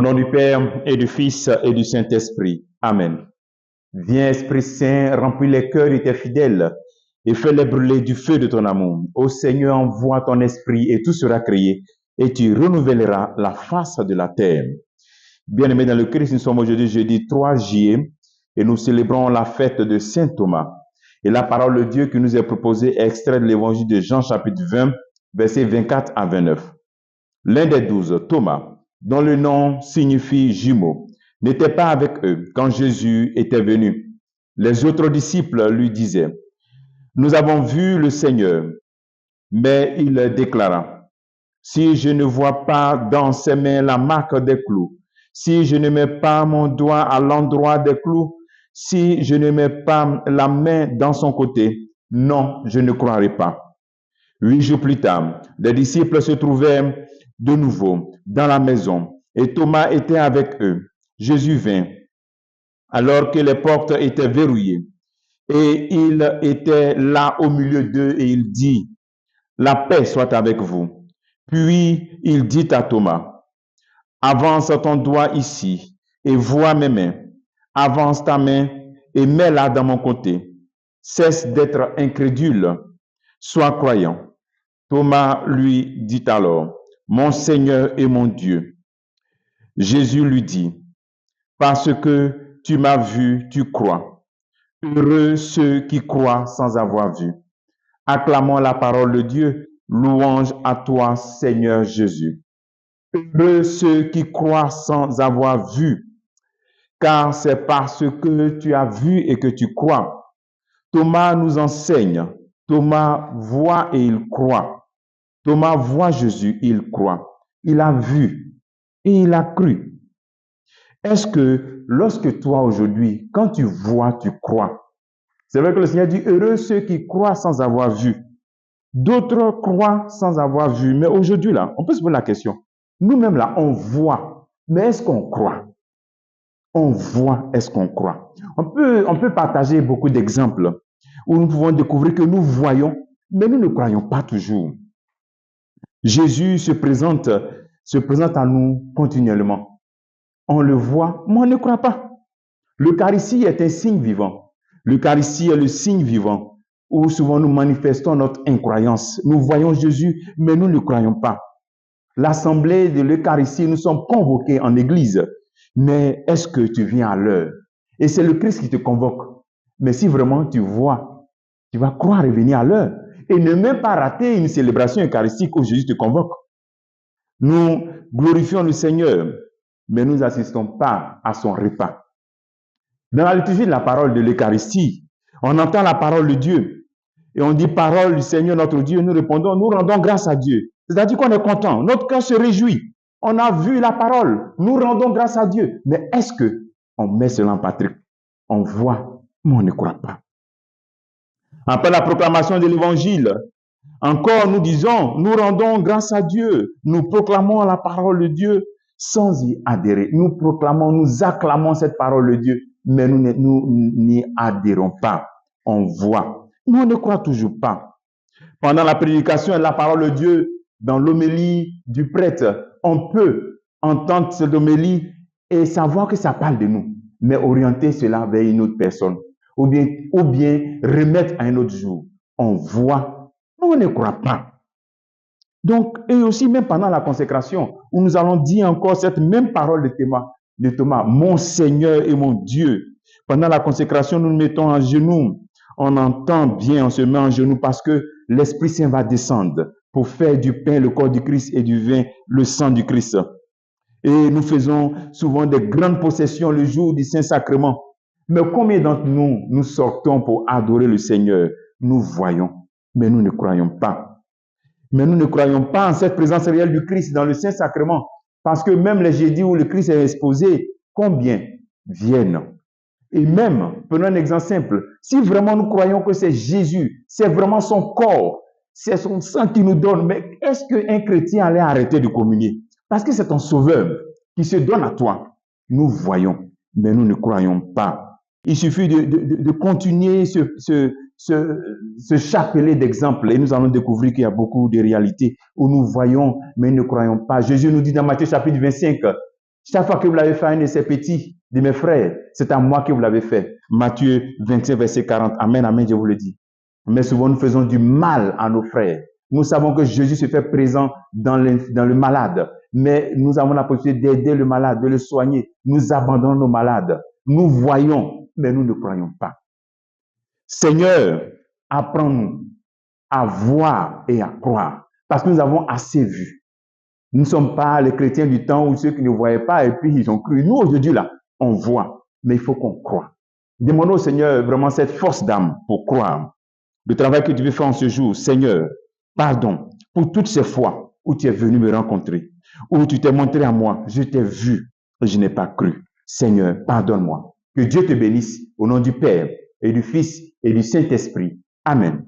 Au nom du Père et du Fils et du Saint-Esprit. Amen. Viens, Esprit Saint, remplis les cœurs de tes fidèles et fais-les brûler du feu de ton amour. Ô Seigneur, envoie ton esprit et tout sera créé et tu renouvelleras la face de la terre. Bien-aimés dans le Christ, nous sommes aujourd'hui jeudi 3 juillet et nous célébrons la fête de Saint Thomas. Et la parole de Dieu qui nous est proposée est extraite de l'évangile de Jean chapitre 20, versets 24 à 29. L'un des 12, Thomas, dont le nom signifie jumeau, n'était pas avec eux quand Jésus était venu. Les autres disciples lui disaient, « Nous avons vu le Seigneur. » Mais il déclara, « Si je ne vois pas dans ses mains la marque des clous, si je ne mets pas mon doigt à l'endroit des clous, si je ne mets pas la main dans son côté, non, je ne croirai pas. » 8 jours plus tard, les disciples se trouvaient de nouveau dans la maison et Thomas était avec eux. Jésus vint alors que les portes étaient verrouillées et il était là au milieu d'eux et il dit, « La paix soit avec vous. » Puis il dit à Thomas, « Avance ton doigt ici et vois mes mains. Avance ta main et mets-la dans mon côté. Cesse d'être incrédule, sois croyant. » Thomas lui dit alors, « Mon Seigneur et mon Dieu. » Jésus lui dit, « Parce que tu m'as vu, tu crois. Heureux ceux qui croient sans avoir vu. » Acclamons la parole de Dieu. Louange à toi, Seigneur Jésus. Heureux ceux qui croient sans avoir vu, car c'est parce que tu as vu et que tu crois. Thomas nous enseigne. Thomas voit et il croit. Thomas voit Jésus, il croit. Il a vu et il a cru. Est-ce que lorsque toi aujourd'hui, quand tu vois, tu crois? C'est vrai que le Seigneur dit, heureux ceux qui croient sans avoir vu. D'autres croient sans avoir vu. Mais aujourd'hui, là, on peut se poser la question. Nous-mêmes, là, on voit. Mais est-ce qu'on croit? On voit, est-ce qu'on croit? On peut partager beaucoup d'exemples où nous pouvons découvrir que nous voyons, mais nous ne croyons pas toujours. Jésus se présente à nous continuellement. On le voit, mais on ne croit pas. L'Eucharistie est un signe vivant. L'Eucharistie est le signe vivant où souvent nous manifestons notre incroyance. Nous voyons Jésus, mais nous ne croyons pas. L'assemblée de l'Eucharistie, nous sommes convoqués en église. Mais est-ce que tu viens à l'heure? Et c'est le Christ qui te convoque. Mais si vraiment tu vois, tu vas croire et venir à l'heure. Et ne même pas rater une célébration eucharistique où Jésus te convoque. Nous glorifions le Seigneur, mais nous n'assistons pas à son repas. Dans la liturgie de la parole de l'Eucharistie, on entend la parole de Dieu. Et on dit parole du Seigneur notre Dieu, nous répondons, nous rendons grâce à Dieu. C'est-à-dire qu'on est content, notre cœur se réjouit. On a vu la parole, nous rendons grâce à Dieu. Mais est-ce que on met cela en pratique? On voit, mais on ne croit pas. Après la proclamation de l'évangile, encore nous disons, nous rendons grâce à Dieu. Nous proclamons la parole de Dieu sans y adhérer. Nous proclamons, nous acclamons cette parole de Dieu, mais nous n'y adhérons pas. On voit, mais on ne croit toujours pas. Pendant la prédication de la parole de Dieu, dans l'homélie du prêtre, on peut entendre cette homélie et savoir que ça parle de nous, mais orienter cela vers une autre personne, ou bien remettre à un autre jour. On voit, mais on ne croit pas. Donc, et aussi même pendant la consécration, où nous allons dire encore cette même parole de Thomas, mon Seigneur et mon Dieu. Pendant la consécration, nous nous mettons en genoux. On entend bien, on se met en genoux parce que l'Esprit Saint va descendre pour faire du pain le corps du Christ et du vin le sang du Christ. Et nous faisons souvent des grandes possessions le jour du Saint-Sacrement. Mais combien d'entre nous, nous sortons pour adorer le Seigneur? Nous voyons, mais nous ne croyons pas. Mais nous ne croyons pas en cette présence réelle du Christ dans le Saint-Sacrement. Parce que même les jeudis où le Christ est exposé, combien viennent? Et même, prenons un exemple simple, si vraiment nous croyons que c'est Jésus, c'est vraiment son corps, c'est son sang qui nous donne, mais est-ce qu'un chrétien allait arrêter de communier? Parce que c'est ton sauveur qui se donne à toi. Nous voyons, mais nous ne croyons pas. Il suffit de continuer ce chapelet d'exemples et nous allons découvrir qu'il y a beaucoup de réalités où nous voyons, mais ne croyons pas. Jésus nous dit dans Matthieu chapitre 25, Chaque fois que vous l'avez fait à un de ces petits, de mes frères, c'est à moi que vous l'avez fait. Matthieu 25, verset 40. Amen, amen, je vous le dis. Mais souvent, nous faisons du mal à nos frères. Nous savons que Jésus se fait présent dans le malade, mais nous avons la possibilité d'aider le malade, de le soigner. Nous abandonnons nos malades. Nous voyons, mais nous ne croyons pas. Seigneur, apprends-nous à voir et à croire, parce que nous avons assez vu. Nous ne sommes pas les chrétiens du temps où ceux qui ne voyaient pas et puis ils ont cru. Nous, aujourd'hui, là, on voit, mais il faut qu'on croie. Demandons au Seigneur vraiment cette force d'âme pour croire. Le travail que tu veux faire en ce jour, Seigneur, pardon pour toutes ces fois où tu es venu me rencontrer, où tu t'es montré à moi, je t'ai vu et je n'ai pas cru. Seigneur, pardonne-moi. Que Dieu te bénisse au nom du Père et du Fils et du Saint-Esprit. Amen.